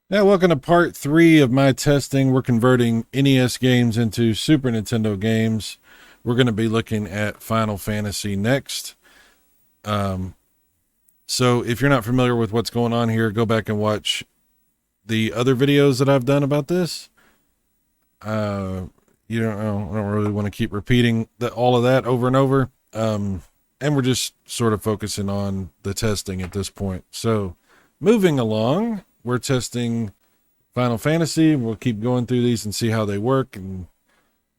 Yeah, welcome to part 3 of my testing. We're converting NES games into Super Nintendo games. We're going to be looking at Final Fantasy next. Um, so if you're not familiar with what's going on here, go back and watch the other videos that I've done about this. You don't know, I don't really want to keep repeating all of that over and over. And we're just sort of focusing on the testing at this point. So moving along, we're testing Final Fantasy. We'll keep going through these and see how they work and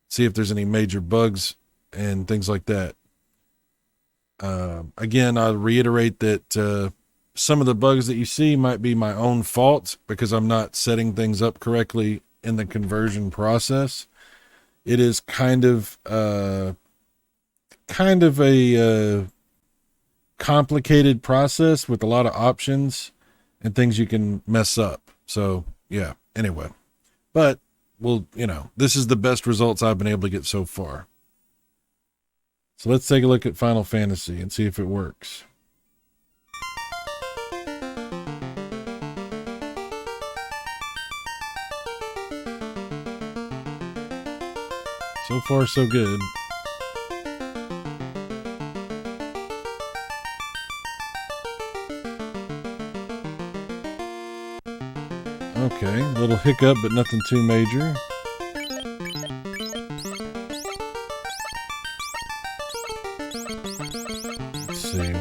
see if there's any major bugs and things like that. Again, I'll reiterate that some of the bugs that you see might be my own fault because I'm not setting things up correctly in the conversion process. It is kind of a complicated process with a lot of options and things you can mess up. So yeah, anyway, but this is the best results I've been able to get so far. So let's take a look at Final Fantasy and see if it works. So far, so good. Okay, a little hiccup, but nothing too major. Let's see.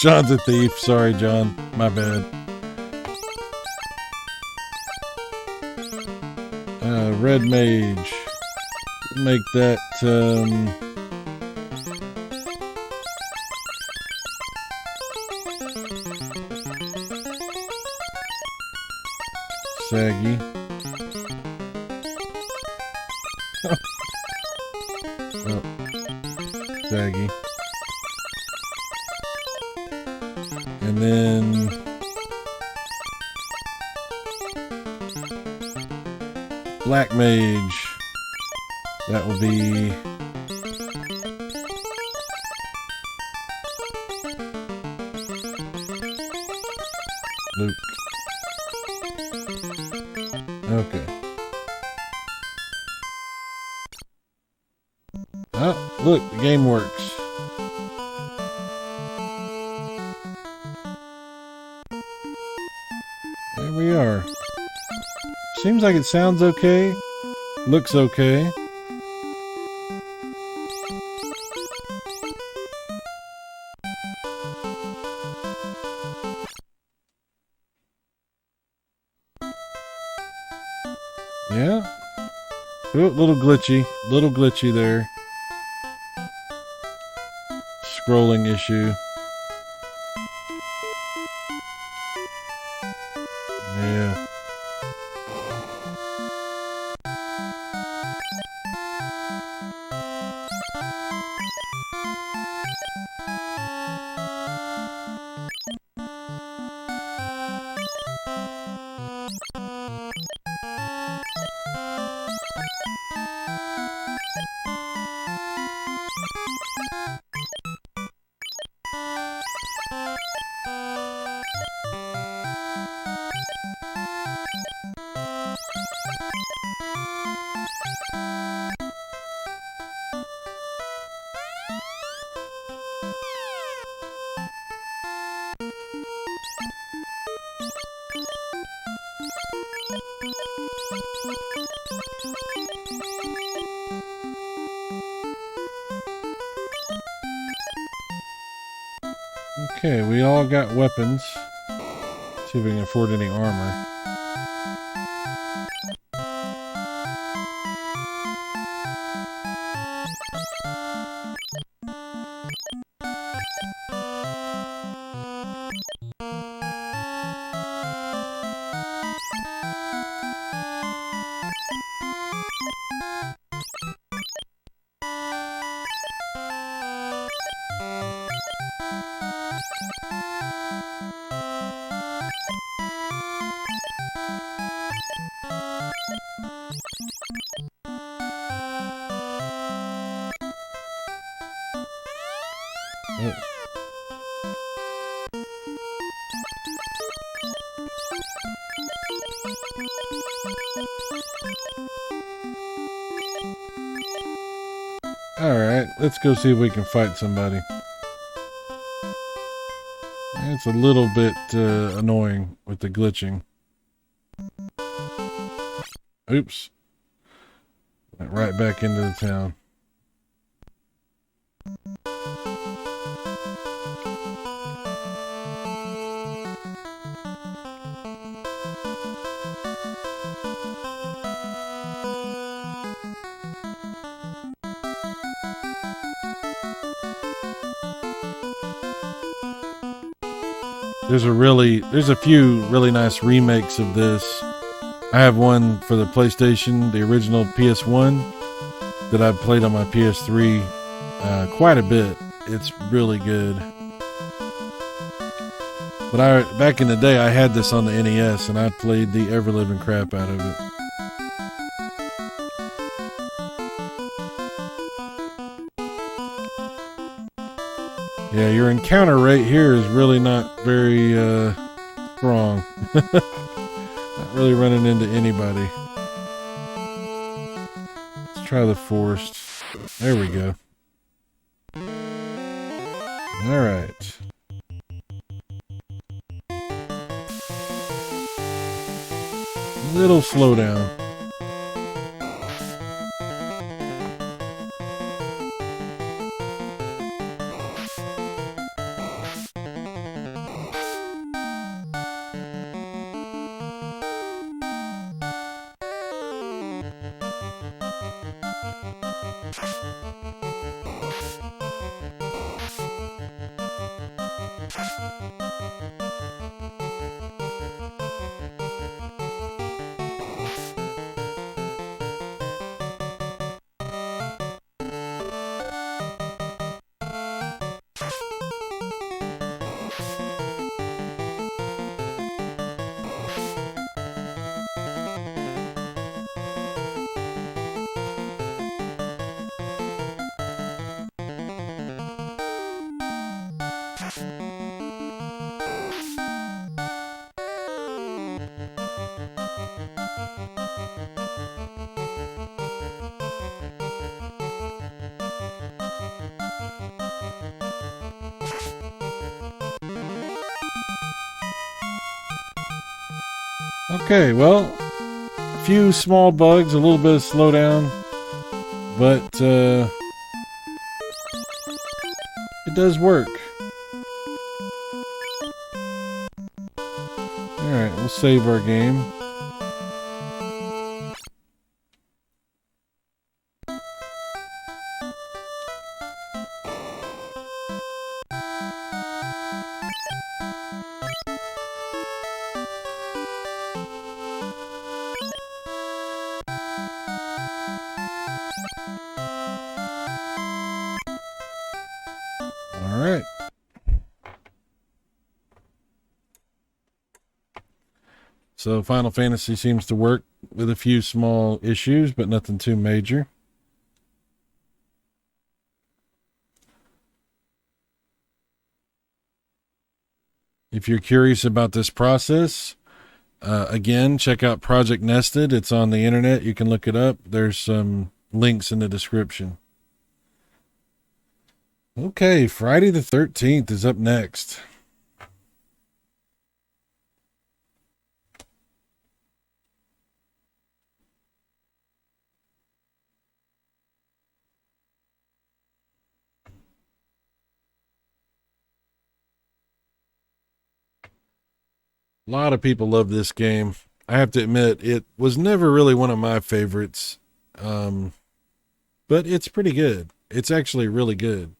John's a thief. Sorry, John. My bad. Red Mage. Make that, saggy. Oh, saggy. And then Black Mage. That will be Luke. Okay. Oh, look, the game works. There we are. Seems like it sounds okay. Looks okay. Yeah. Oh, little glitchy there. Scrolling issue. Yeah. Okay, we all got weapons. See if we can afford any armor. Alright, let's go see if we can fight somebody. It's a little bit annoying with the glitching. Oops. Went right back into the town. There's a few really nice remakes of this. I have one for the PlayStation, the original PS1, that I've played on my PS3 quite a bit. It's really good. But back in the day, I had this on the NES, and I played the ever-living crap out of it. Yeah, your encounter rate here is really not very strong. Not really running into anybody. Let's try the forest. There we go. Alright. Little slowdown. Okay, well, a few small bugs, a little bit of slowdown, but it does work. Alright, we'll save our game. Alright. So Final Fantasy seems to work with a few small issues, but nothing too major. If you're curious about this process, again, check out Project Nested. It's on the internet. You can look it up. There's some links in the description. Okay, Friday the 13th is up next. A lot of people love this game. I have to admit, it was never really one of my favorites. But it's pretty good. It's actually really good.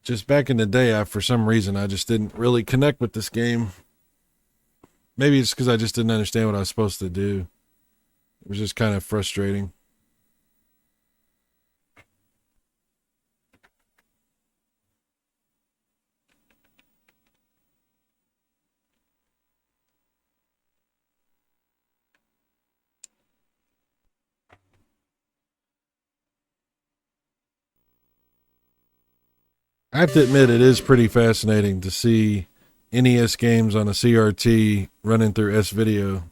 Just back in the day, for some reason, I just didn't really connect with this game. Maybe it's because I just didn't understand what I was supposed to do. It was just kind of frustrating. I have to admit, it is pretty fascinating to see NES games on a CRT running through S-Video.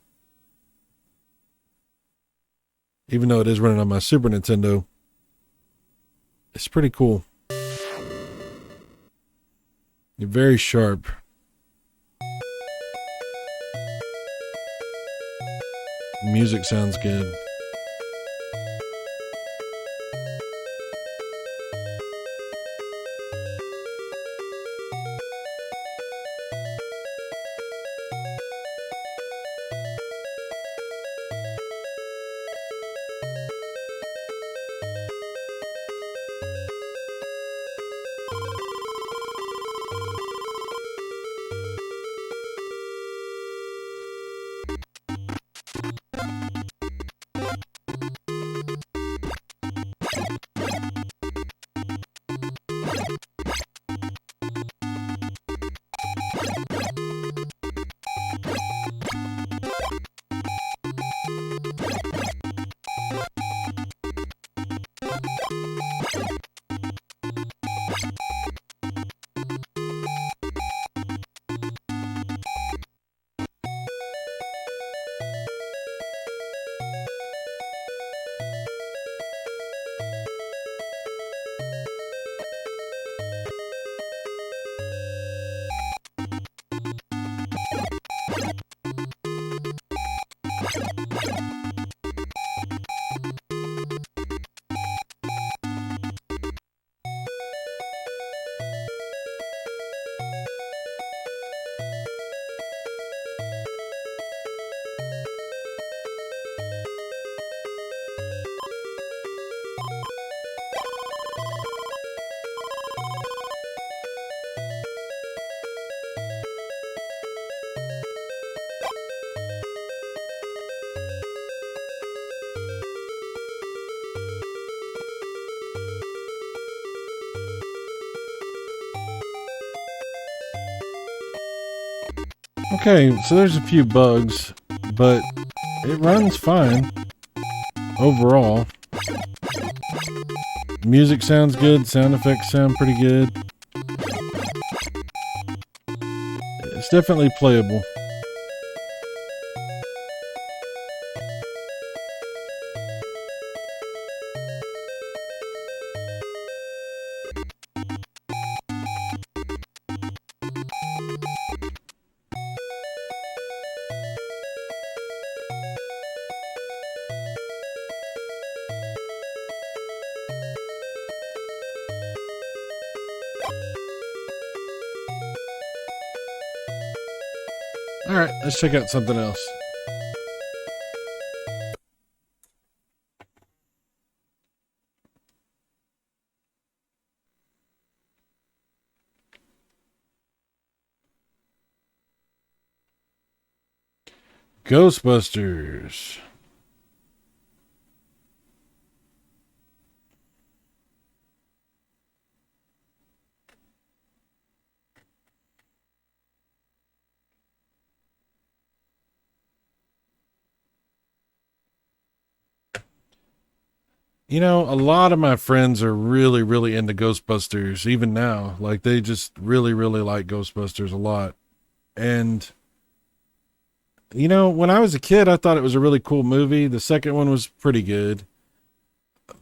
Even though it is running on my Super Nintendo, it's pretty cool. You're very sharp. Music sounds good. Okay, so there's a few bugs, but it runs fine overall. Music sounds good, sound effects sound pretty good. It's definitely playable. Alright, let's check out something else. Ghostbusters. You know, a lot of my friends are really, really into Ghostbusters, even now. Like, they just really, really like Ghostbusters a lot. And, you know, when I was a kid, I thought it was a really cool movie. The second one was pretty good.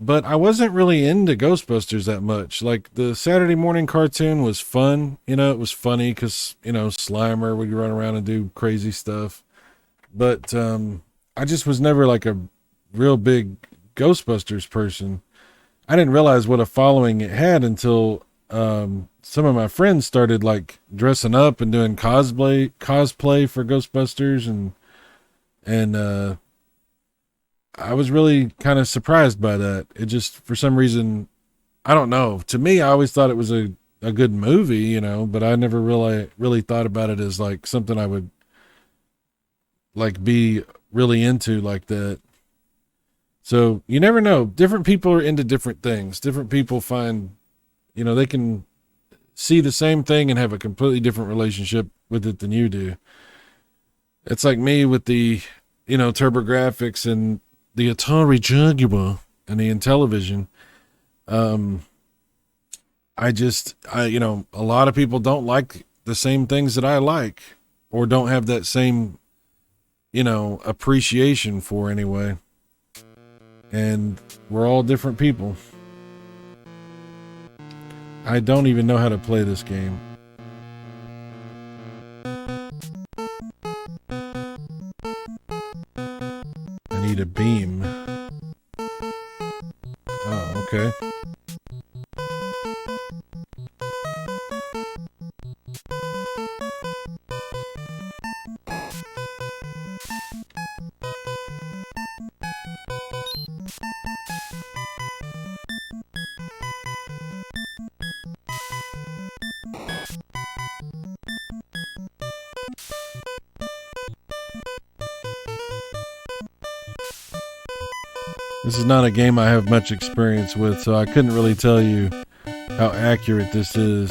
But I wasn't really into Ghostbusters that much. Like, the Saturday morning cartoon was fun. You know, it was funny because, you know, Slimer would run around and do crazy stuff. But I just was never like a real big Ghostbusters person. I didn't realize what a following it had until some of my friends started like dressing up and doing cosplay for Ghostbusters, and I was really kind of surprised by that. It just, for some reason, I don't know. To me, I always thought it was a good movie, you know, but I never really thought about it as like something I would like be really into like that. So you never know. Different people are into different things. Different people find, you know, they can see the same thing and have a completely different relationship with it than you do. It's like me with the, you know, TurboGrafx and the Atari Jaguar and the Intellivision. you know, a lot of people don't like the same things that I like, or don't have that same, you know, appreciation for anyway. And we're all different people. I don't even know how to play this game. I need a beam. Oh, okay. This is not a game I have much experience with, so I couldn't really tell you how accurate this is.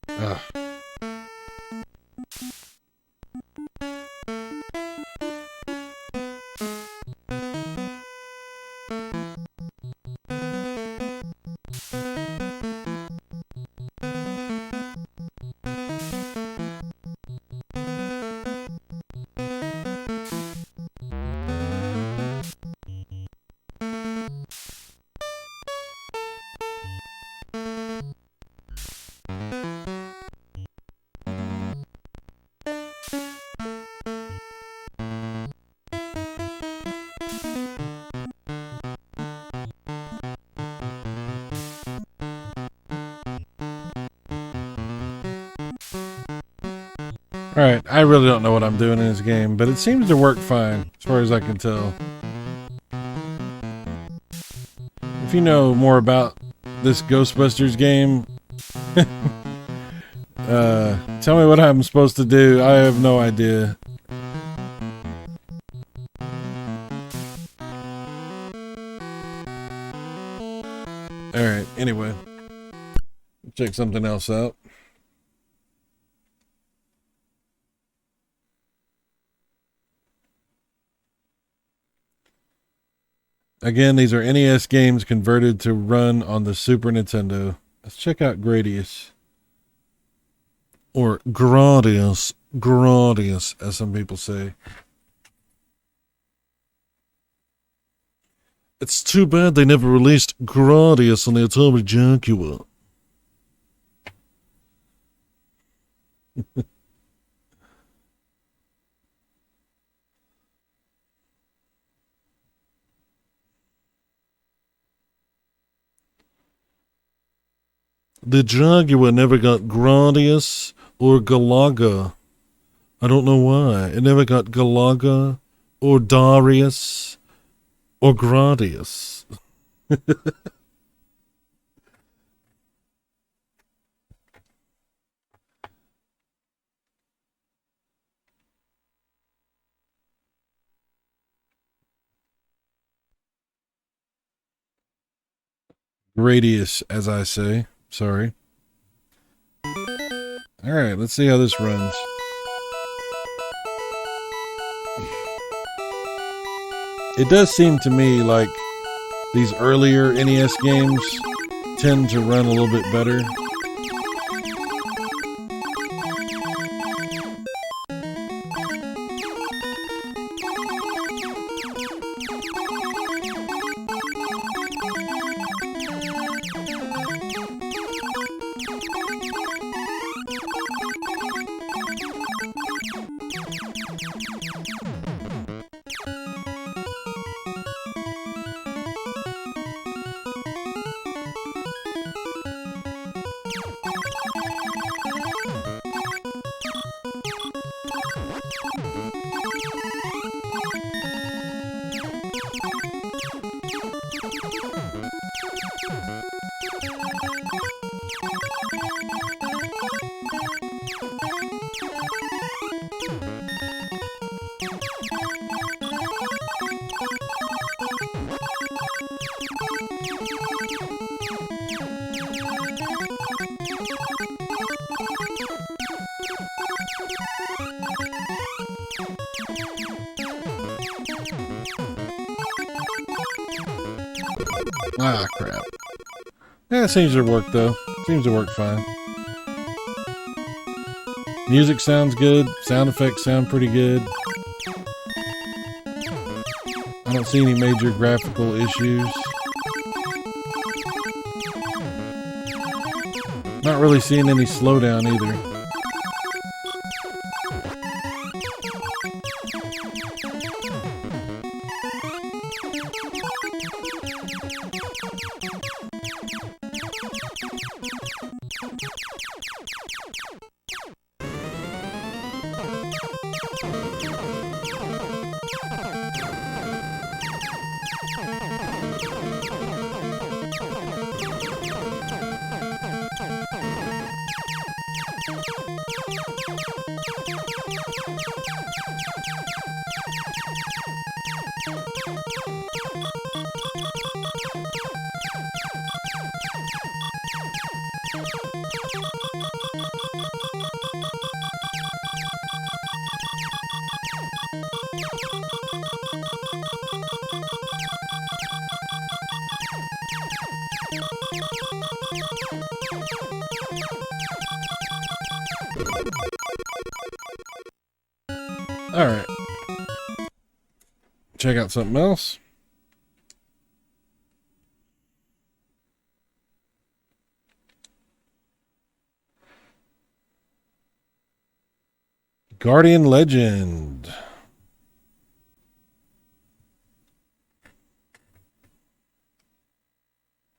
Ugh. Alright, I really don't know what I'm doing in this game, but it seems to work fine, as far as I can tell. If you know more about this Ghostbusters game, tell me what I'm supposed to do. I have no idea. Alright, anyway. Check something else out. Again, these are NES games converted to run on the Super Nintendo. Let's check out Gradius. Or Gradius. Gradius, as some people say. It's too bad they never released Gradius on the Atari Jaguar. The Jaguar never got Gradius or Galaga. I don't know why. It never got Galaga or Darius or Gradius. Radius, as I say. Sorry. Alright, let's see how this runs. It does seem to me like these earlier NES games tend to run a little bit better. Ah, crap. Yeah, it seems to work, though. Seems to work fine. Music sounds good. Sound effects sound pretty good. I don't see any major graphical issues. Not really seeing any slowdown either. Alright. Check out something else. Guardian Legend.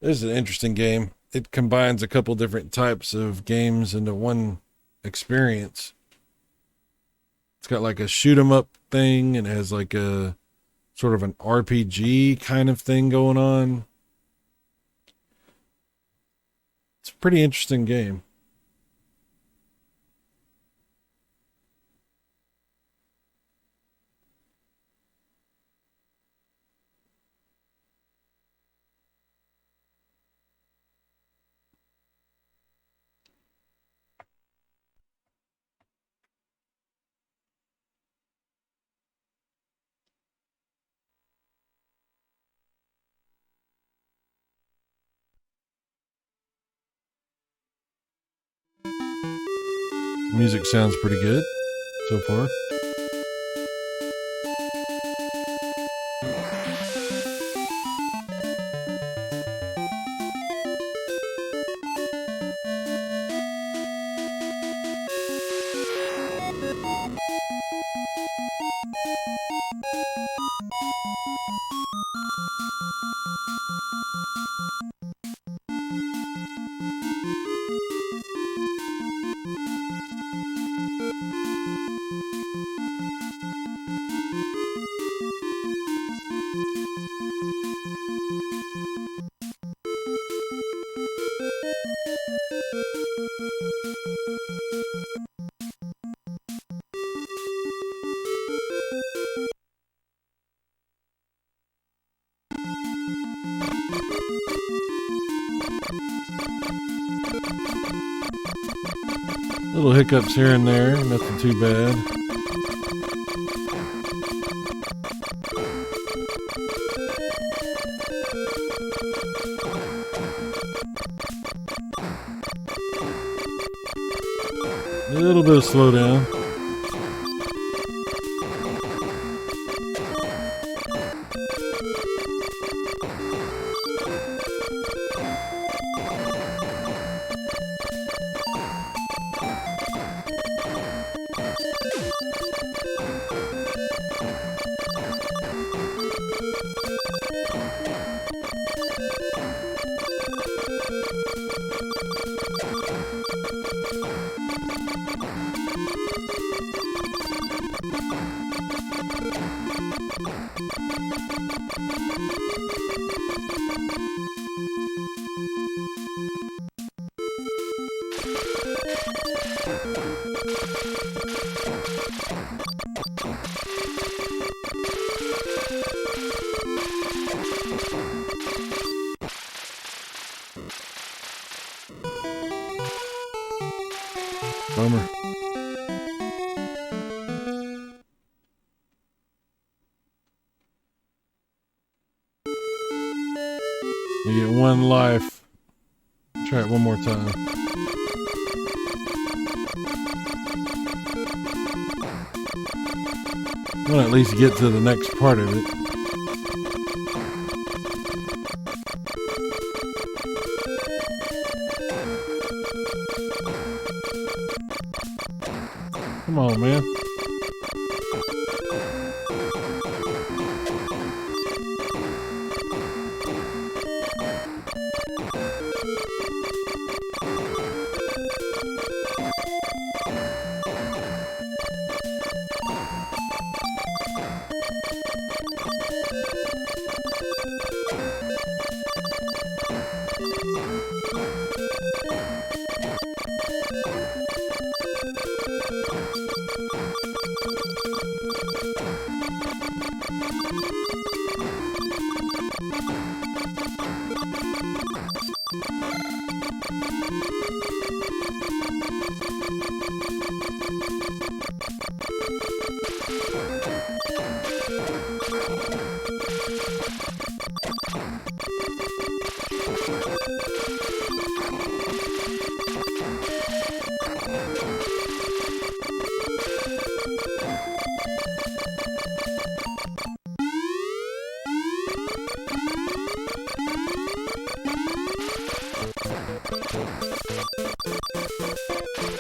This is an interesting game. It combines a couple different types of games into one experience. It's got like a shoot 'em up thing and it has like a sort of an RPG kind of thing going on. It's a pretty interesting game. Music sounds pretty good so far. Little hiccups here and there, nothing too bad. A little bit of slowdown. Bummer. You get one life. Try it one more time. I want to at least get to the next part of it. Come on, man.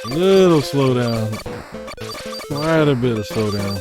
Little slowdown. Quite a bit of slowdown.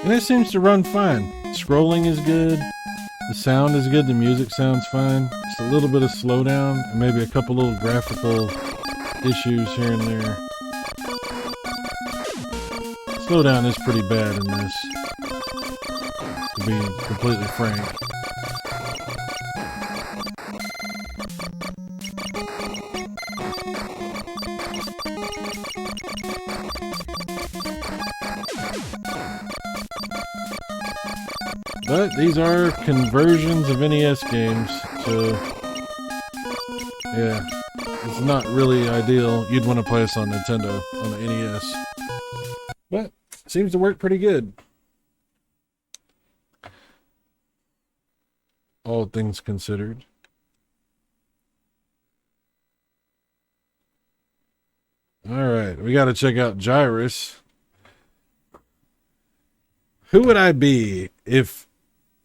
And it seems to run fine. Scrolling is good. The sound is good. The music sounds fine. Just a little bit of slowdown and maybe a couple little graphical issues here and there. Slowdown is pretty bad in this, to be completely frank. But these are conversions of NES games, so yeah, it's not really ideal. You'd want to play this on Nintendo, on the NES. But it seems to work pretty good. All things considered. Alright, we got to check out Gyrus. Who would I be if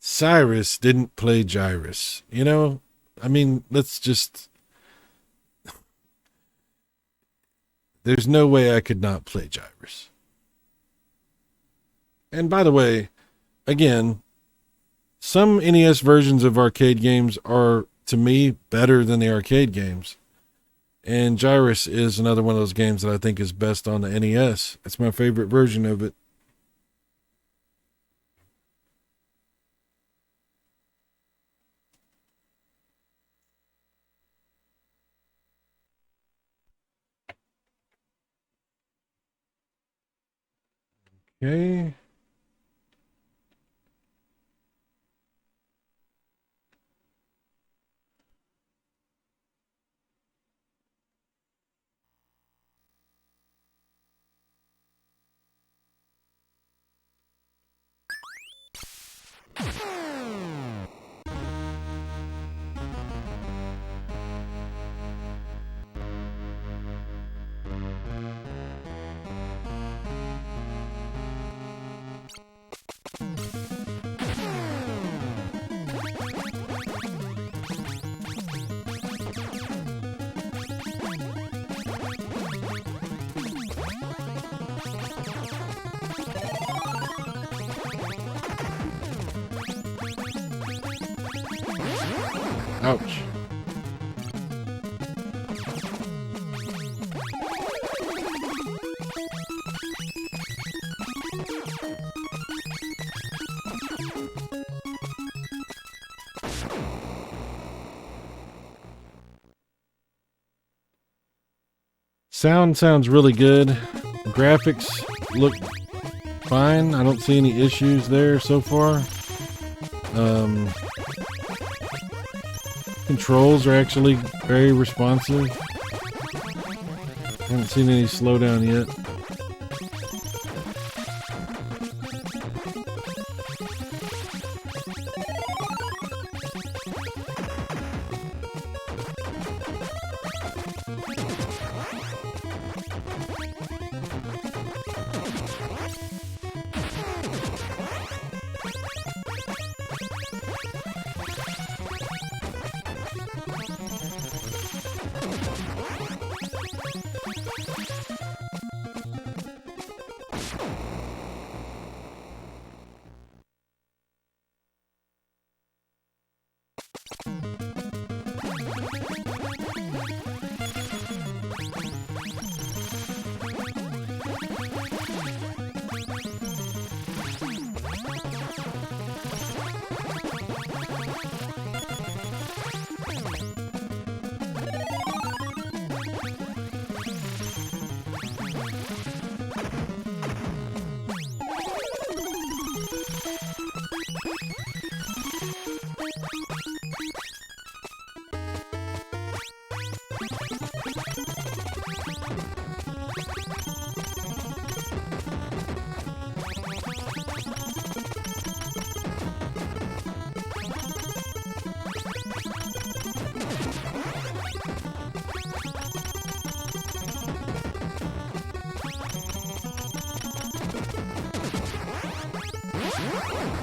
Cyrus didn't play Gyrus. You know, I mean, let's just. There's no way I could not play Gyrus. And by the way, again, some NES versions of arcade games are, to me, better than the arcade games. And Gyrus is another one of those games that I think is best on the NES. It's my favorite version of it. Okay. Ouch. Sound sounds really good. Graphics look fine. I don't see any issues there so far. Controls are actually very responsive. Haven't seen any slowdown yet.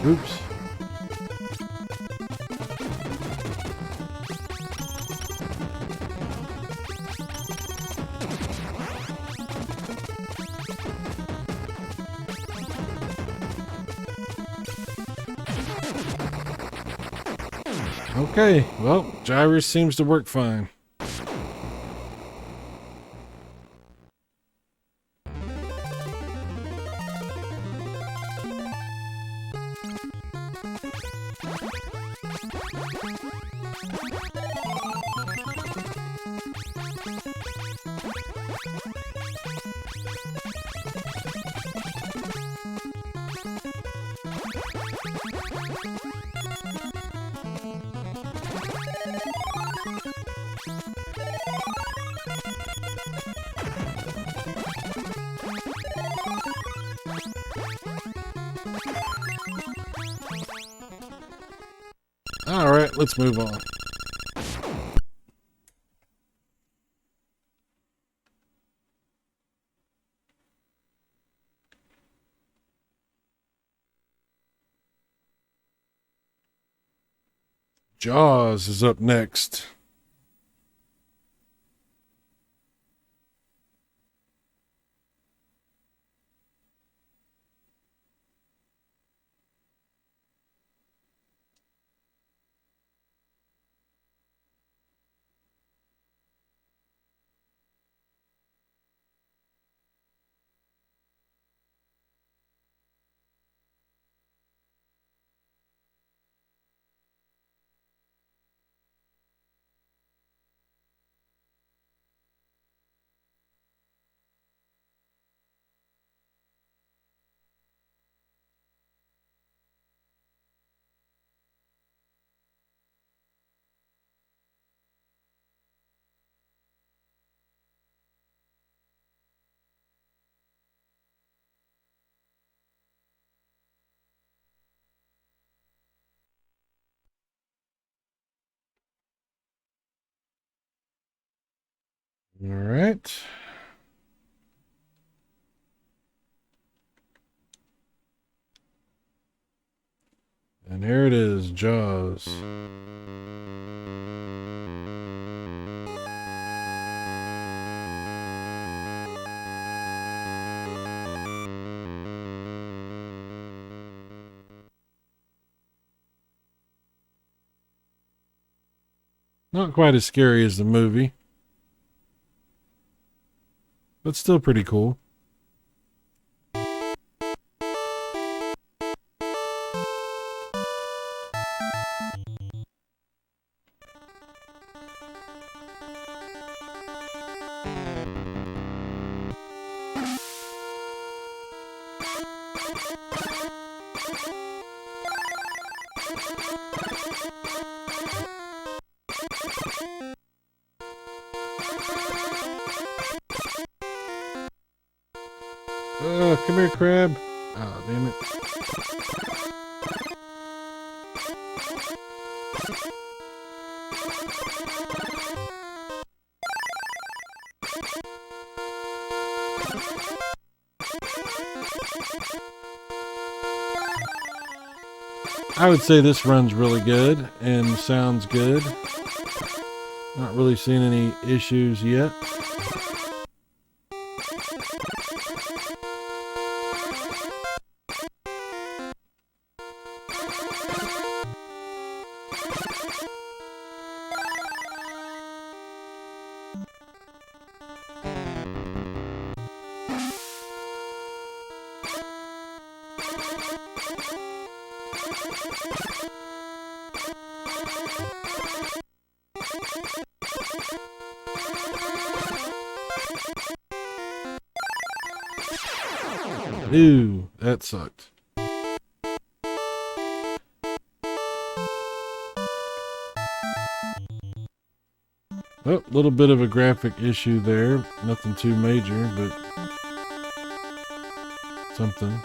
Oops. Okay, well, Gyrus seems to work fine. All right, let's move on. Jaws is up next. All right. And here it is, Jaws. Not quite as scary as the movie, but still pretty cool. Come here, crab. Oh, damn it. I would say this runs really good and sounds good. Not really seeing any issues yet. Ooh, that sucked. Oh, a little bit of a graphic issue there. Nothing too major, but something.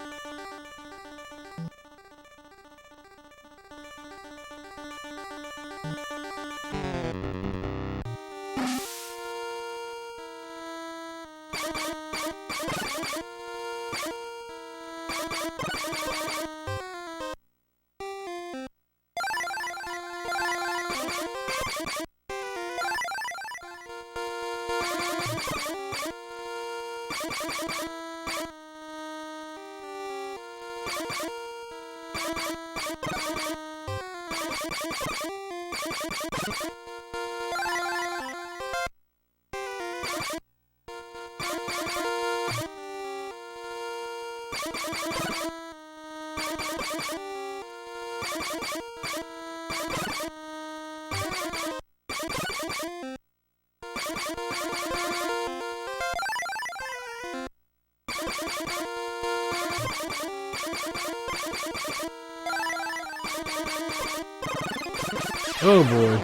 Oh boy.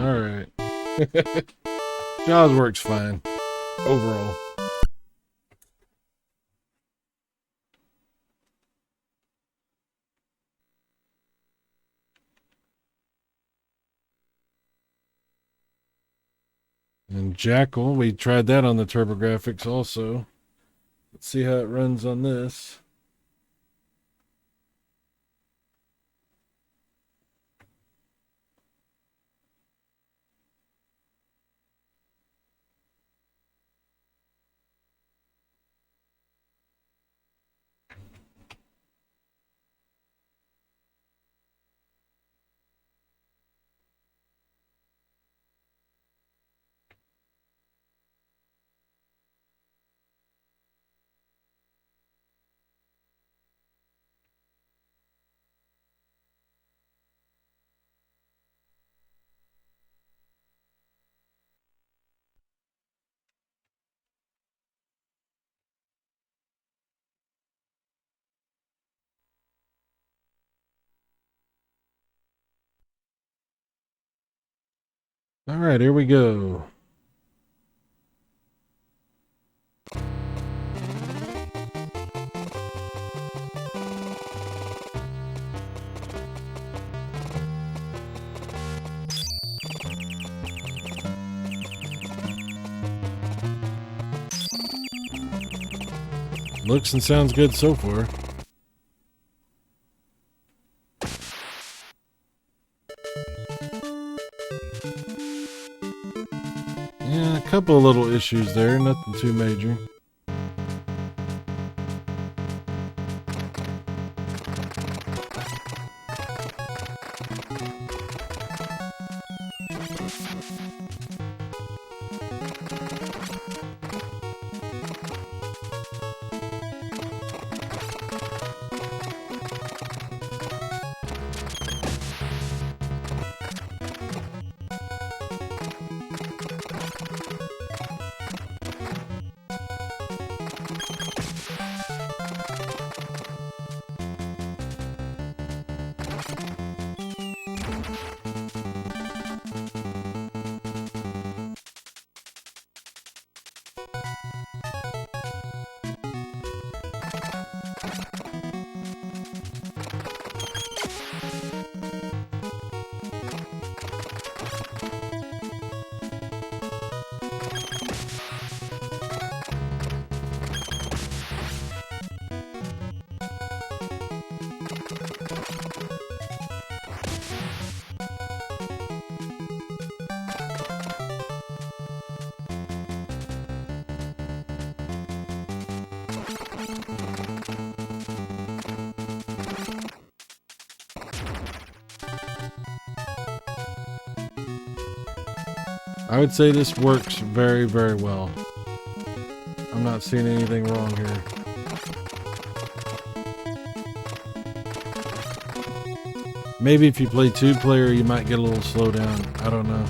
All right. Jaws works fine overall. And Jackal, we tried that on the TurboGrafx also. Let's see how it runs on this. All right, here we go. Looks and sounds good so far. Yeah, a couple of little issues there, nothing too major. I would say this works very, very well. I'm not seeing anything wrong here. Maybe if you play 2-player, you might get a little slowdown. I don't know.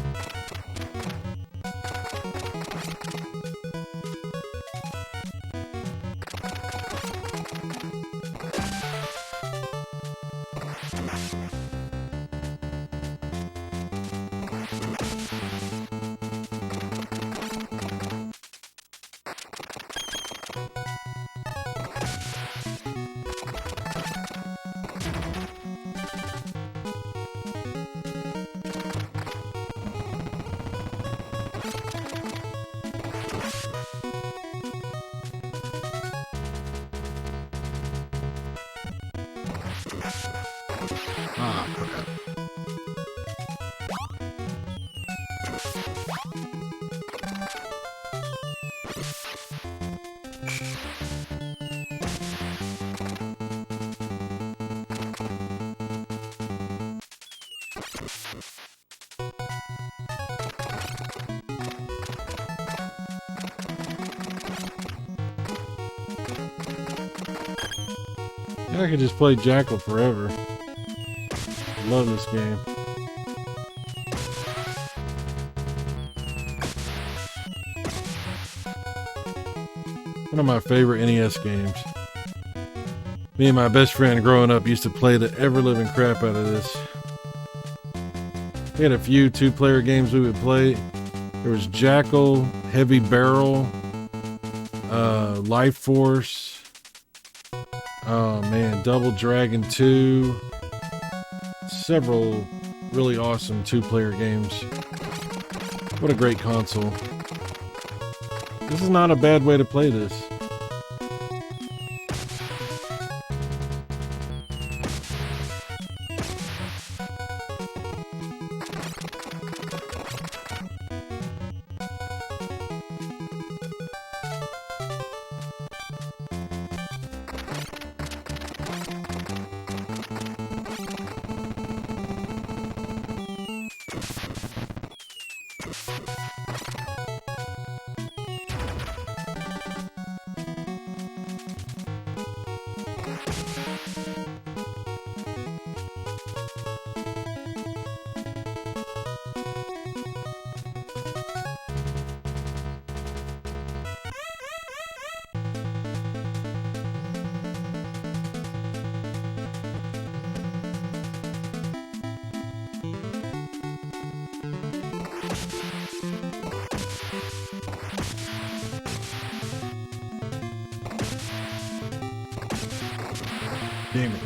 Ah, crap. I could just play Jackal forever. I love this game. One of my favorite NES games. Me and my best friend growing up used to play the ever-living crap out of this. We had a few 2-player games we would play. There was Jackal, Heavy Barrel, Life Force. Oh man, Double Dragon 2. Several really awesome 2-player games. What a great console. This is not a bad way to play this. Damn it.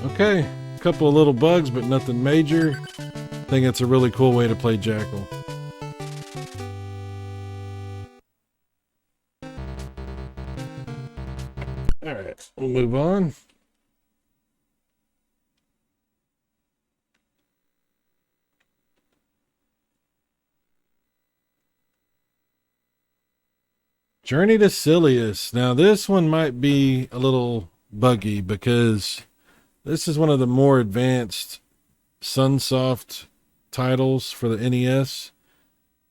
Okay, a couple of little bugs, but nothing major. I think it's a really cool way to play Jackal. All right, we'll move on. Journey to Silius. Now, this one might be a little buggy because this is one of the more advanced Sunsoft titles for the NES.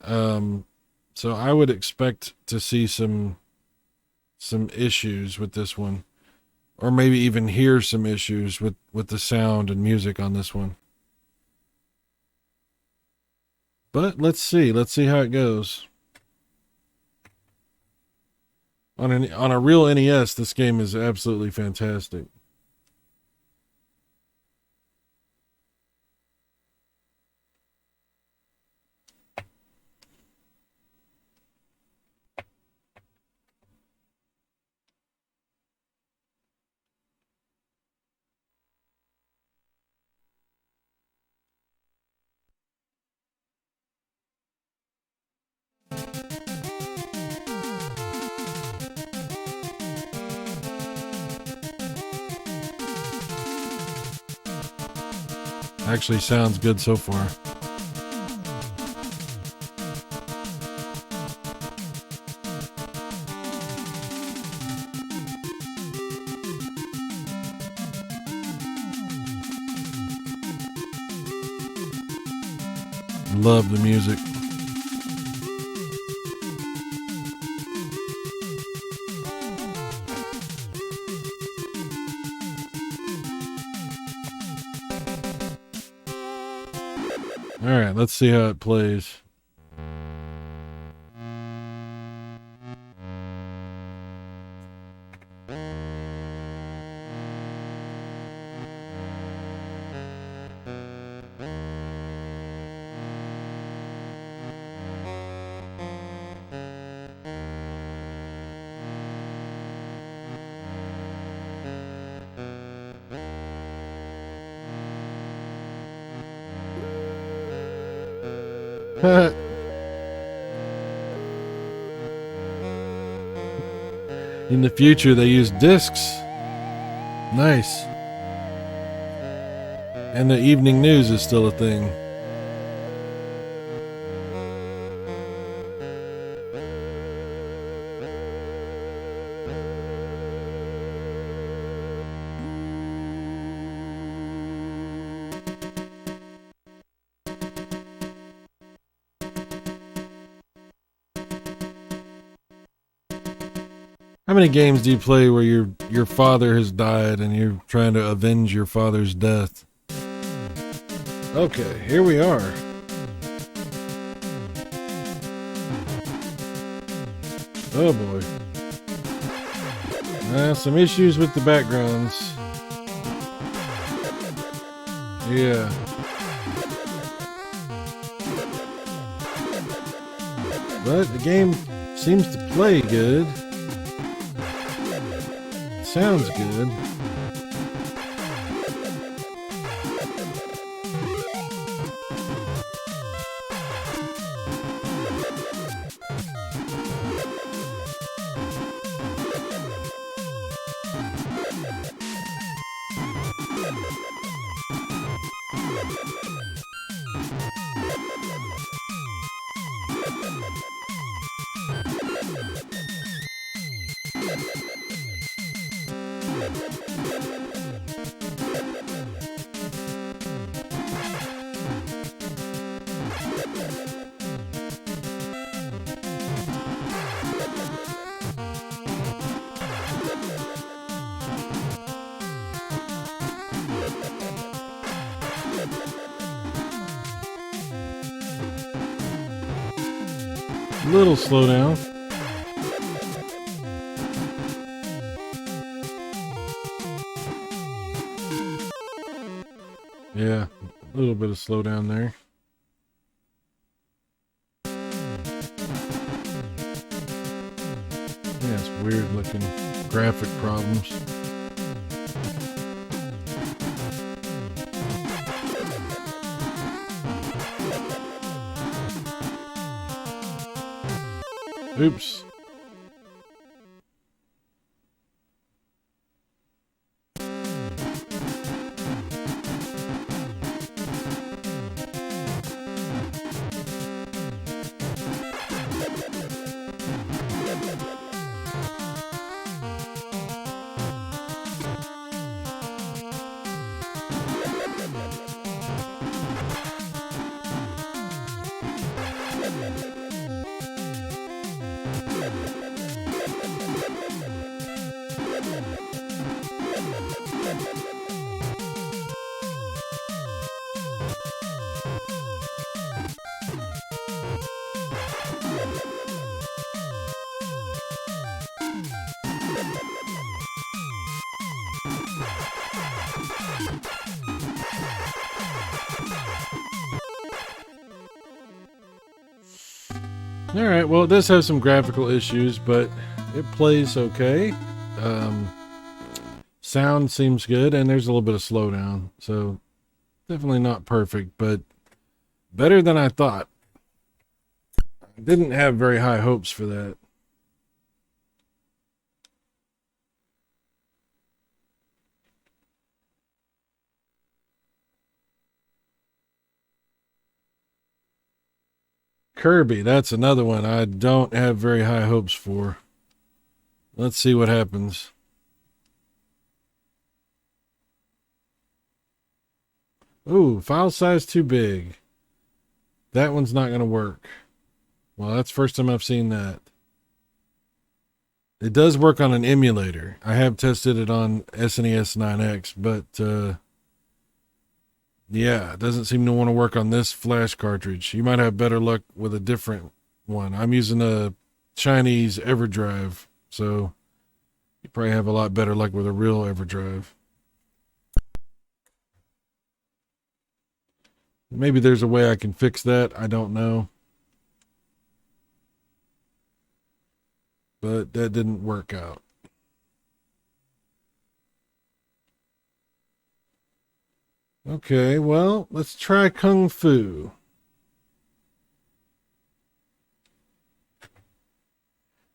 So I would expect to see some issues with this one, or maybe even hear some issues with the sound and music on this one. But let's see how it goes. On a real NES, this game is absolutely fantastic. Actually sounds good so far. Love the music. All right, let's see how it plays. In the future, they use discs. Nice. And the evening news is still a thing. How many games do you play where your father has died and you're trying to avenge your father's death? Okay, here we are. Oh boy. Some issues with the backgrounds. Yeah. But the game seems to play good. Sounds good. Little slowdown. Yeah, a little bit of slowdown there. Yeah, it's weird looking graphic problems. Oops. Alright, well, it does have some graphical issues, but it plays okay. Sound seems good, and there's a little bit of slowdown, so definitely not perfect, but better than I thought. I didn't have very high hopes for that. Kirby, that's another one I don't have very high hopes for. Let's see what happens. Ooh, file size too big. That one's not going to work. Well, that's the first time I've seen that. It does work on an emulator. I have tested it on SNES 9X, but yeah, it doesn't seem to want to work on this flash cartridge. You might have better luck with a different one. I'm using a Chinese EverDrive, so you probably have a lot better luck with a real EverDrive. Maybe there's a way I can fix that. I don't know. But that didn't work out. Okay, well, let's try Kung Fu.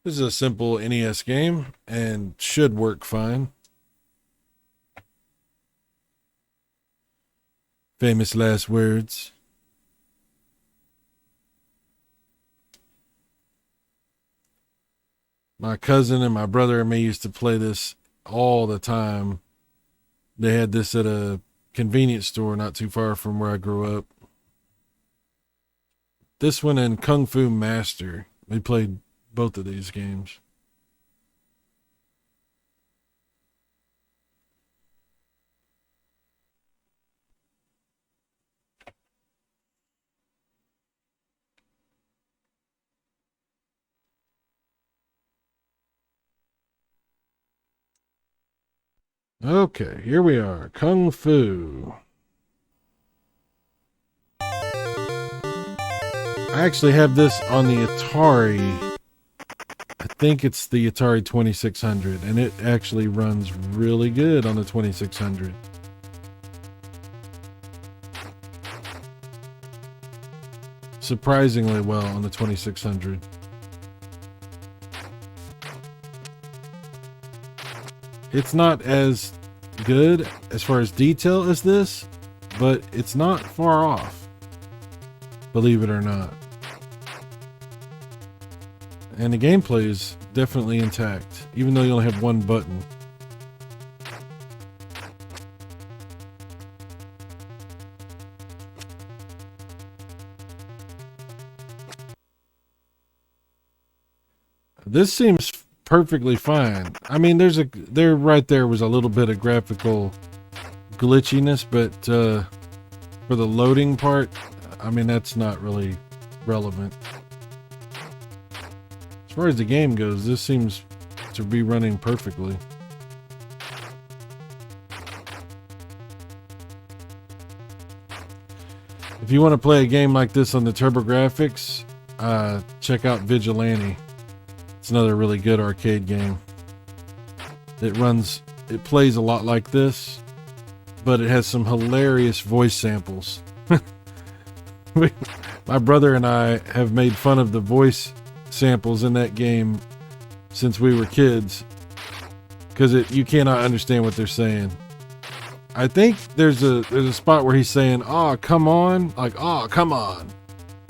This is a simple NES game and should work fine. Famous last words. My cousin and my brother and me used to play this all the time. They had this at a convenience store not too far from where I grew up. This one and Kung Fu Master. We played both of these games. Okay, here we are. Kung Fu. I actually have this on the Atari. I think it's the Atari 2600, and it actually runs really good on the 2600. Surprisingly well on the 2600. It's not as good as far as detail as this, but it's not far off, believe it or not. And the gameplay is definitely intact, even though you only have one button. This seems perfectly fine. I mean, there right there was a little bit of graphical glitchiness, but for the loading part, I mean, that's not really relevant. far as the game goes, this seems to be running perfectly. If you want to play a game like this on the TurboGrafx, check out Vigilante. It's another really good arcade game. It plays a lot like this, but it has some hilarious voice samples. My brother and I have made fun of the voice samples in that game since we were kids, because you cannot understand what they're saying. I think there's a spot where he's saying, "Oh, come on," like "Oh, come on,"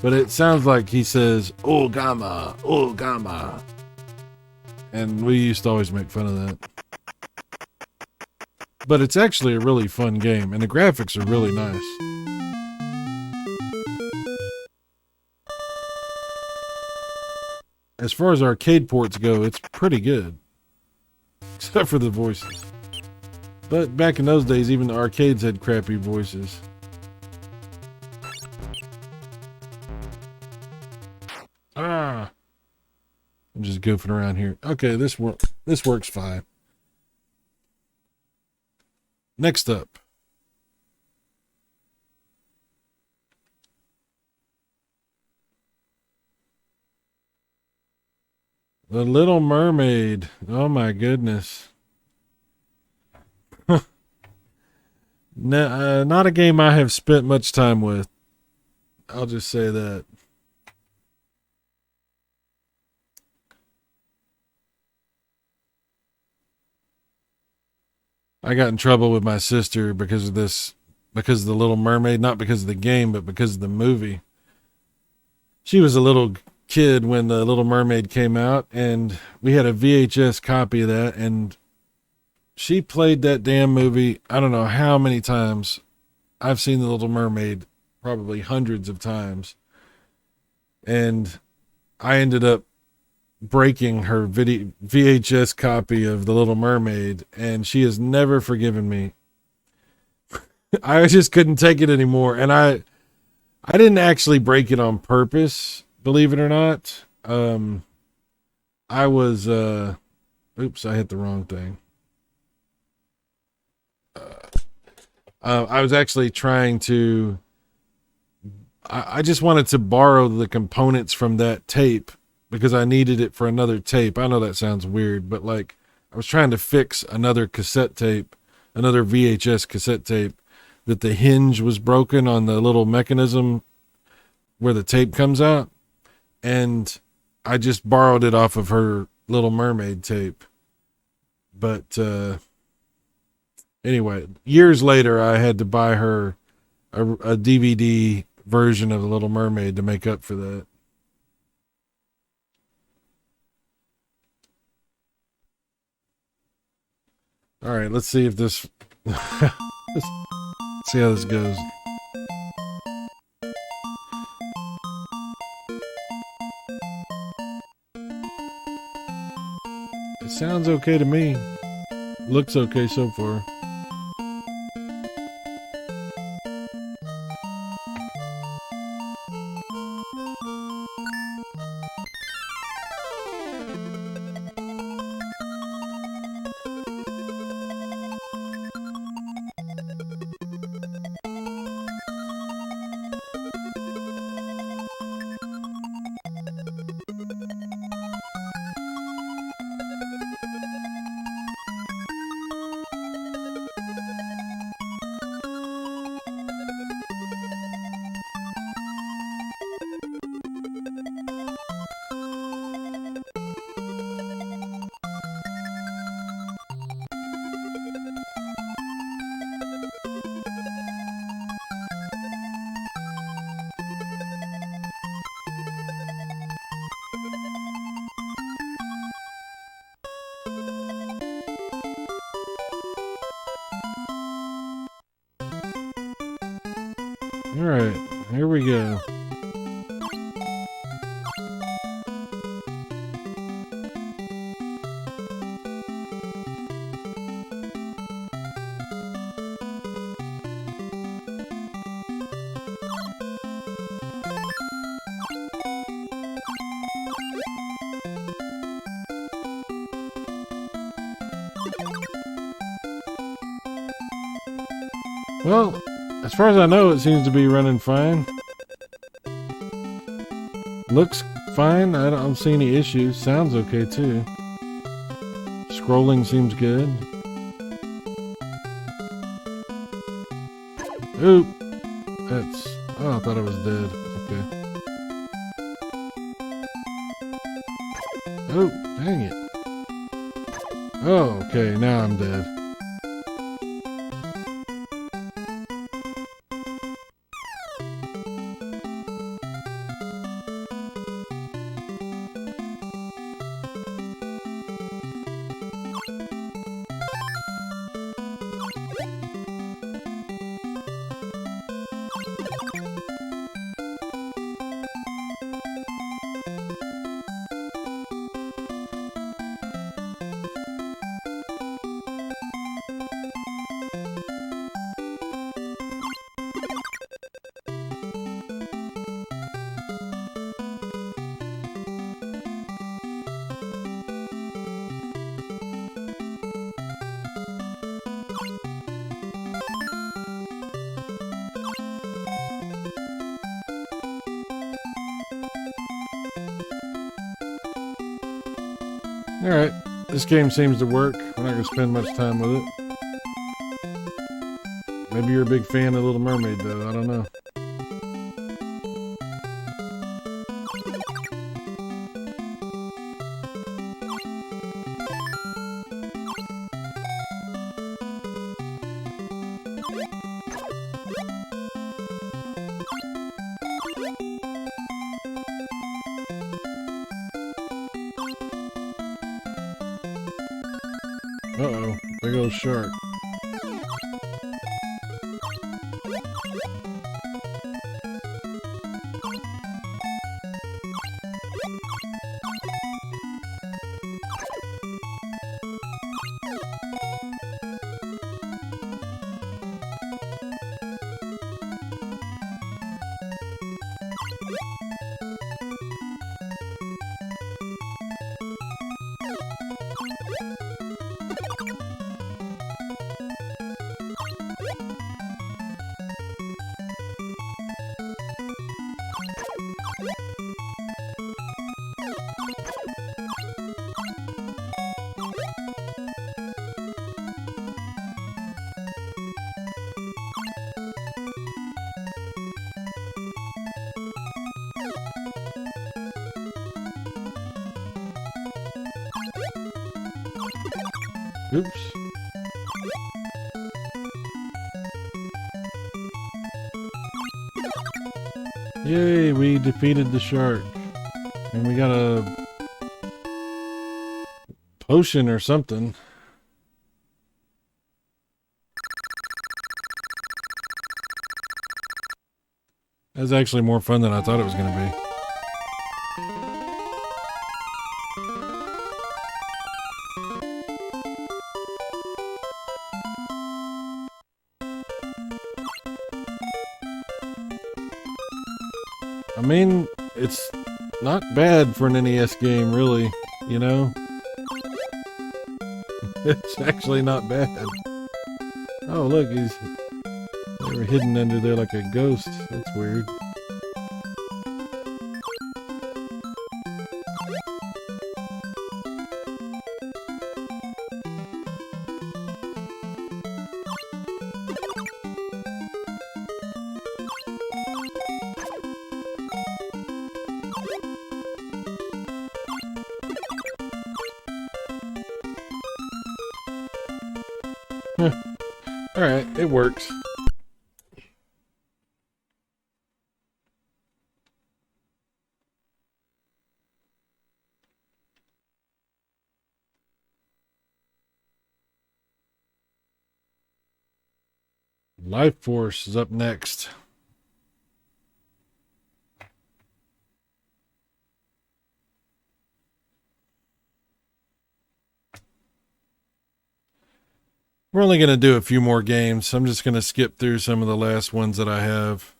but it sounds like he says, "Oh, gamma, oh, gamma," and we used to always make fun of that. But it's actually a really fun game, and the graphics are really nice. As far as arcade ports go, it's pretty good, except for the voices. But back in those days, even the arcades had crappy voices. I'm just goofing around here. Okay, this works fine. Next up. The Little Mermaid. Oh my goodness. Not a game I have spent much time with. I'll just say that. I got in trouble with my sister because of this, because of The Little Mermaid, not because of the game, but because of the movie. She was a little kid when The Little Mermaid came out, and we had a VHS copy of that, and she played that damn movie I don't know how many times. I've seen The Little Mermaid probably hundreds of times, and I ended up breaking her VHS copy of The Little Mermaid, and she has never forgiven me. I just couldn't take it anymore, and I didn't actually break it on purpose, believe it or not. I was oops, I hit the wrong thing. I was actually trying to, I just wanted to borrow the components from that tape because I needed it for another tape. I know that sounds weird, but like I was trying to fix another cassette tape, another VHS cassette tape, that the hinge was broken on the little mechanism where the tape comes out. And I just borrowed it off of her Little Mermaid tape. But, anyway, years later, I had to buy her a DVD version of The Little Mermaid to make up for that. All right, let's see if this... let's see how this goes. It sounds okay to me. Looks okay so far. All right, here we go. Well, as far as I know, it seems to be running fine. Looks fine. I don't see any issues. Sounds okay too. Scrolling seems good. Oop. That's... Oh, I thought I was dead. Okay. Oh, dang it. Oh, okay. Now I'm dead. Alright, this game seems to work. We're not going to spend much time with it. Maybe you're a big fan of Little Mermaid, though. I don't know. Uh-oh, big old shark. Oops. Yay, we defeated the shark. And we got a potion or something. That's actually more fun than I thought it was going to be. I mean, it's not bad for an NES game, really, you know? It's actually not bad. Oh, look, they were hidden under there like a ghost. That's weird. Alright, it works. Life Force is up next. We're only going to do a few more games. I'm just going to skip through some of the last ones that I have.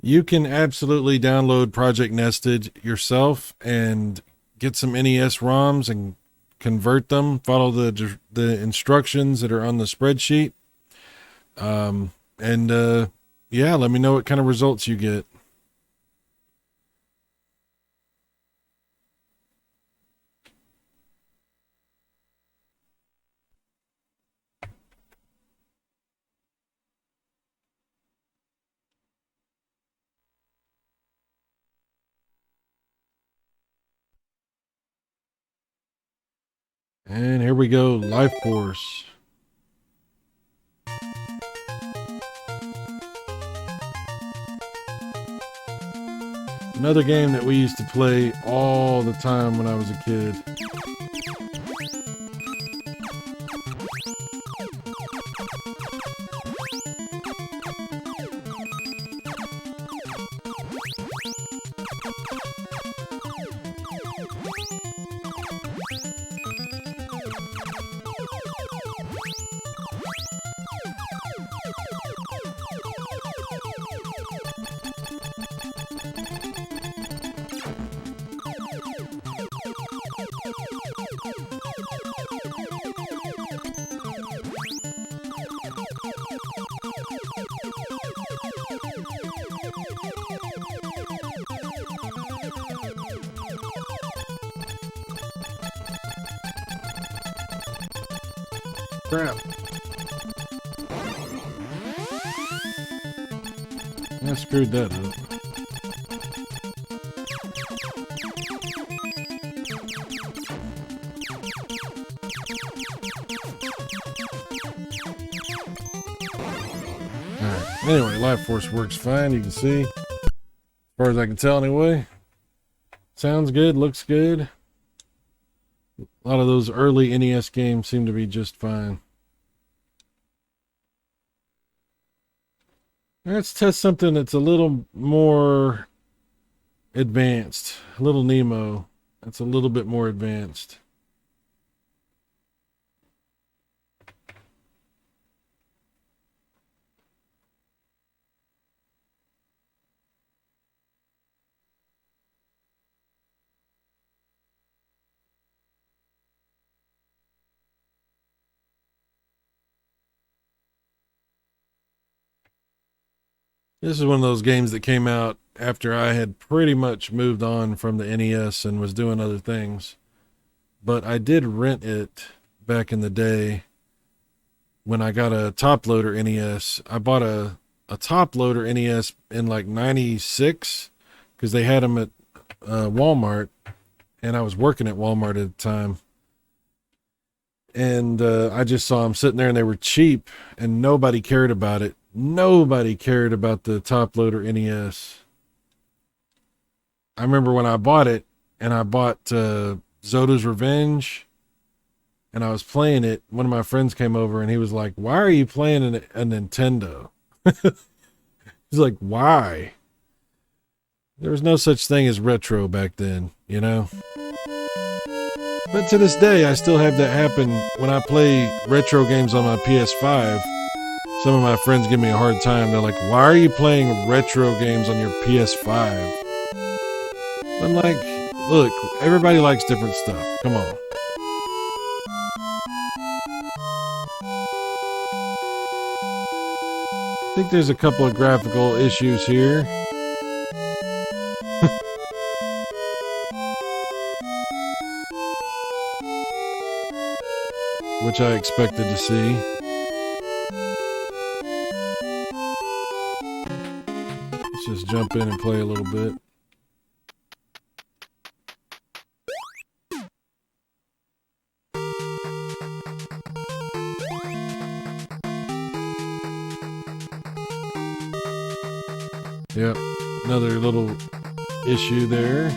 You can absolutely download Project Nested yourself and get some NES ROMs and convert them. Follow the instructions that are on the spreadsheet. Yeah, let me know what kind of results you get. And here we go, Life Force. Another game that we used to play all the time when I was a kid. Crap. I screwed that up. Alright, anyway, Life Force works fine, you can see. As far as I can tell anyway. Sounds good, looks good. A lot of those early NES games seem to be just fine. Let's test something that's a little more advanced. A little Nemo. That's a little bit more advanced. This is one of those games that came out after I had pretty much moved on from the NES and was doing other things. But I did rent it back in the day when I got a top loader NES. I bought a top loader NES in like 96 because they had them at Walmart, and I was working at Walmart at the time. And I just saw them sitting there and they were cheap and nobody cared about it. Nobody cared about the top loader NES. I remember when I bought it, and I bought Zoda's Revenge, and I was playing it. One of my friends came over and he was like, "Why are you playing a Nintendo?" He's like, "Why?" There was no such thing as retro back then, you know? But to this day, I still have that happen when I play retro games on my PS5. Some of my friends give me a hard time. They're like, "Why are you playing retro games on your PS5? I'm like, "Look, everybody likes different stuff. Come on." I think there's a couple of graphical issues here. Which I expected to see. Let's just jump in and play a little bit. Yep, another little issue there.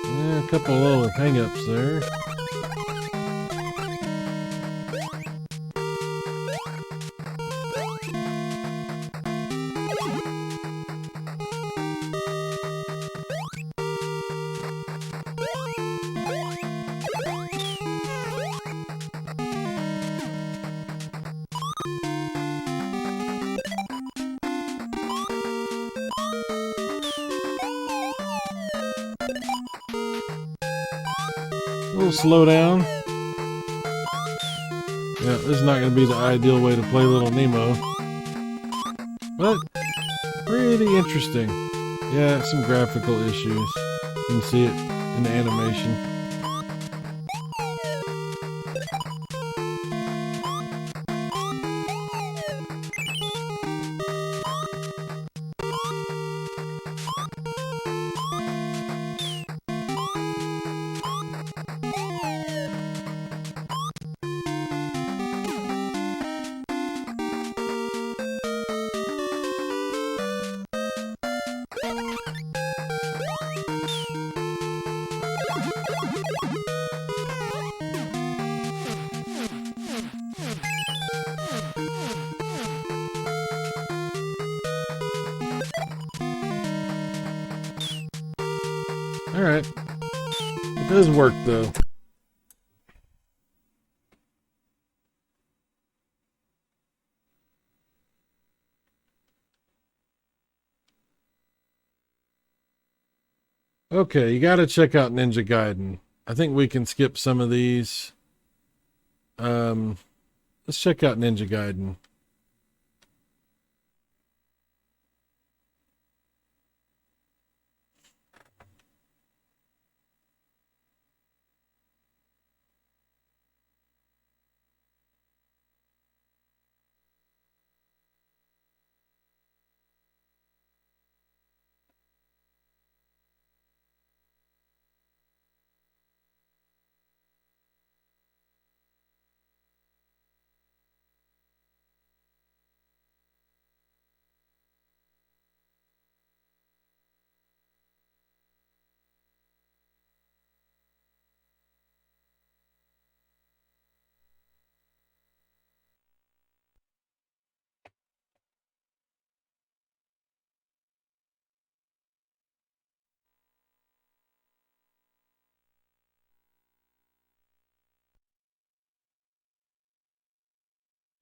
Yeah, a couple of little hang-ups there. little slow down. Yeah, this is not going to be the ideal way to play Little Nemo. But, pretty interesting. Yeah, some graphical issues. You can see it in the animation. Alright. It does work, though. Okay, you gotta check out Ninja Gaiden. I think we can skip some of these. Let's check out Ninja Gaiden.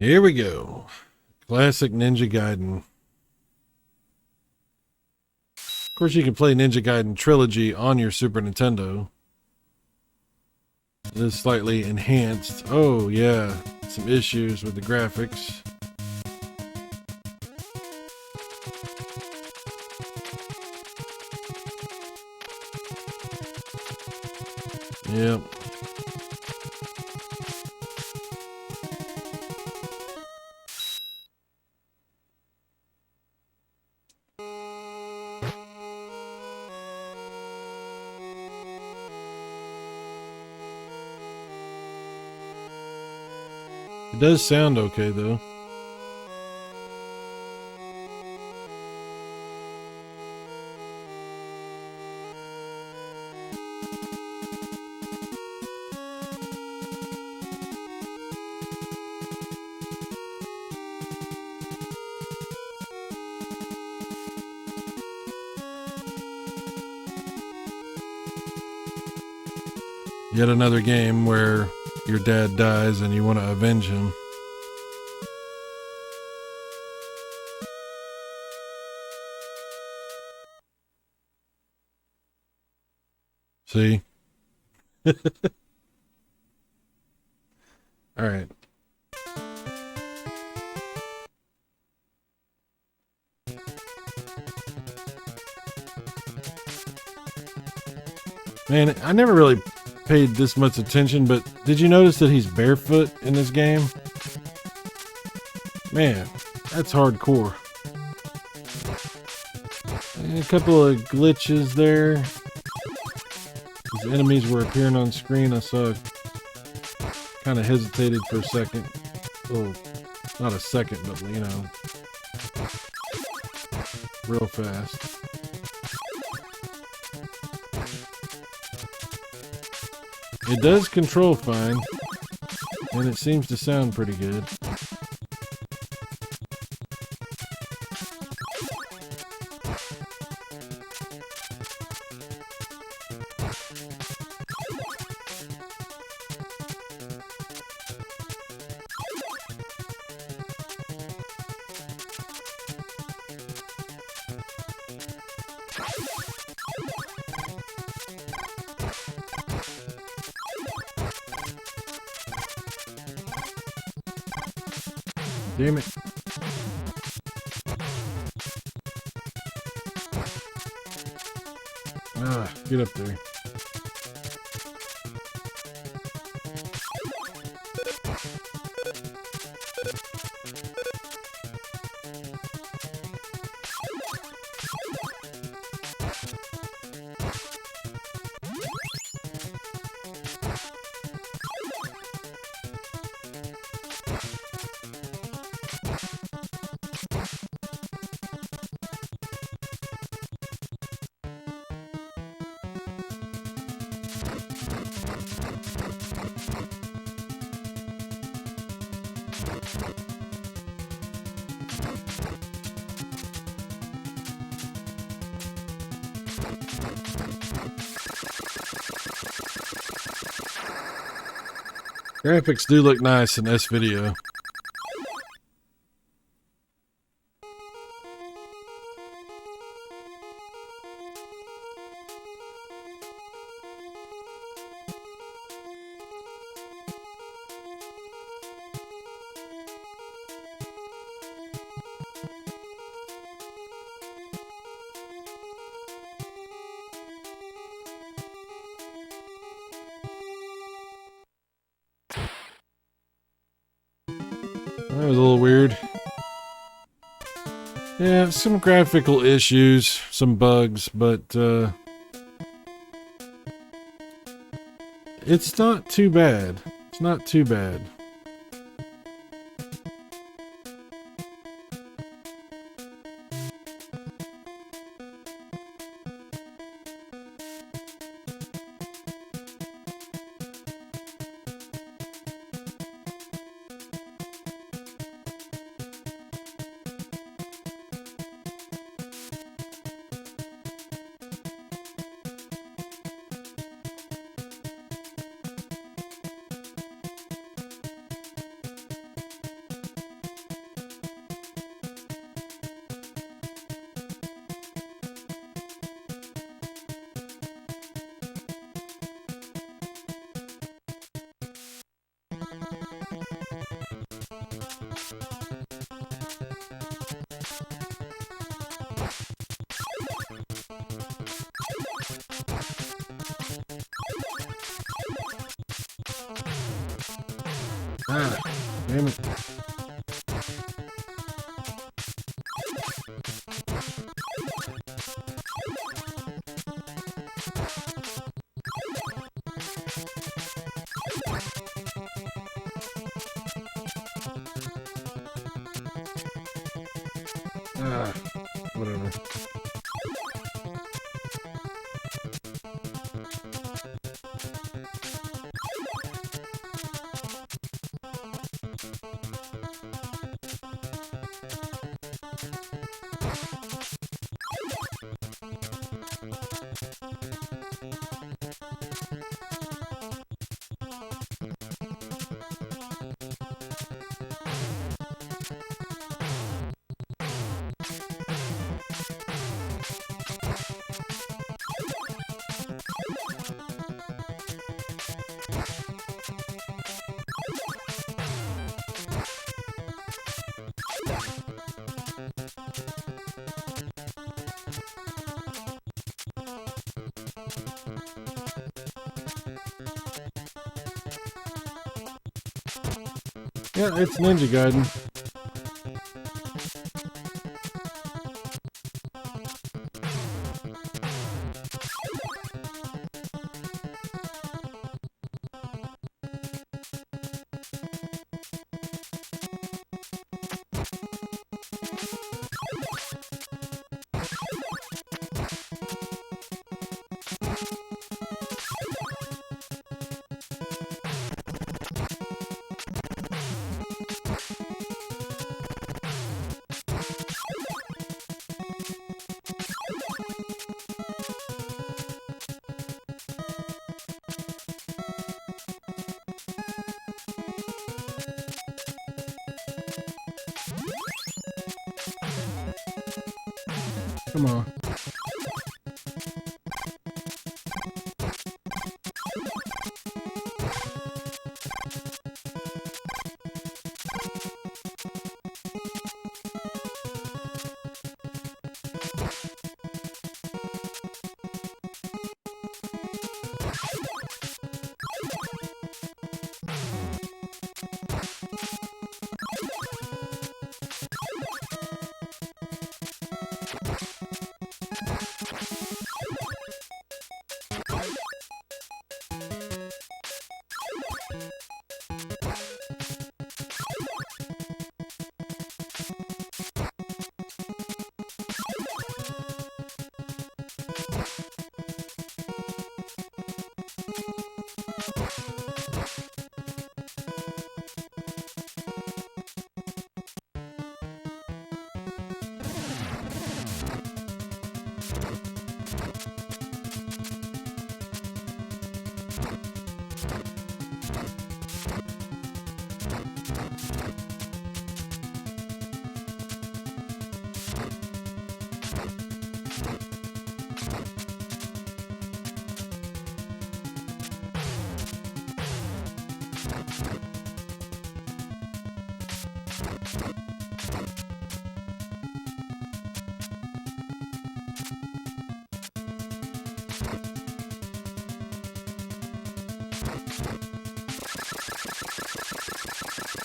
Here we go. Classic Ninja Gaiden. Of course, you can play Ninja Gaiden Trilogy on your Super Nintendo. It is slightly enhanced. Oh, yeah. Some issues with the graphics. Yep. It does sound okay, though. Yet another game where your dad dies and you want to avenge him. See? All right. Man, I never really paid this much attention, but did you notice that he's barefoot in this game? Man, that's hardcore. And a couple of glitches there. As enemies were appearing on screen, I saw kind of hesitated for a second. Well, not a second, but you know, real fast. It does control fine, and it seems to sound pretty good. Damn it. Ah, get up there. Graphics do look nice in this video. That was a little weird. Yeah, some graphical issues, some bugs, but it's not too bad. It's not too bad. Ah, damn it. Ah, whatever. Yeah, it's Ninja Gaiden. Come on.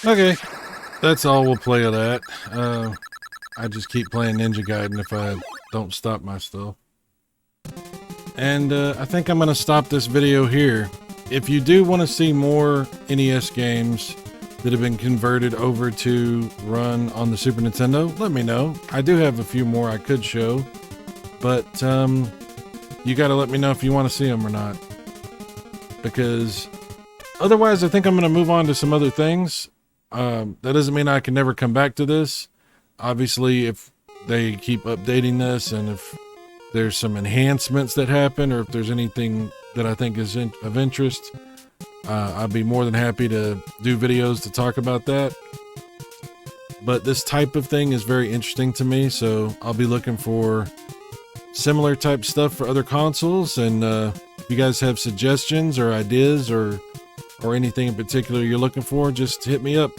Okay, that's all we'll play of that. I just keep playing Ninja Gaiden if I don't stop my stuff. And I think I'm going to stop this video here. If you do want to see more NES games that have been converted over to run on the Super Nintendo, let me know. I do have a few more I could show, but you got to let me know if you want to see them or not. Because otherwise, I think I'm going to move on to some other things. That doesn't mean I can never come back to this. Obviously, if they keep updating this and if there's some enhancements that happen or if there's anything that I think is of interest, I'd be more than happy to do videos to talk about that. But this type of thing is very interesting to me, so I'll be looking for similar type stuff for other consoles. And if you guys have suggestions or ideas or anything in particular you're looking for, just hit me up,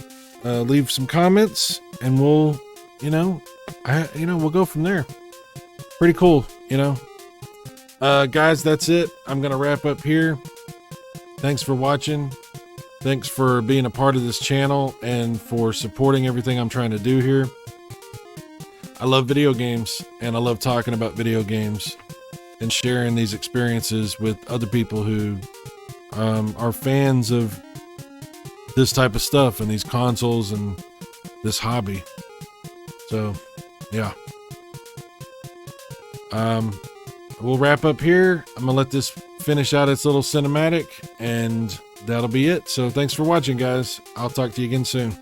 leave some comments, and we'll we'll go from there. Pretty cool, guys. That's it. I'm gonna wrap up here. Thanks for watching. Thanks for being a part of this channel and for supporting everything I'm trying to do here. I love video games, and I love talking about video games and sharing these experiences with other people who are fans of this type of stuff and these consoles and this hobby. So, yeah. We'll wrap up here. I'm gonna let this finish out its little cinematic, and that'll be it. So thanks for watching, guys. I'll talk to you again soon.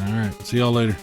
All right. See y'all later.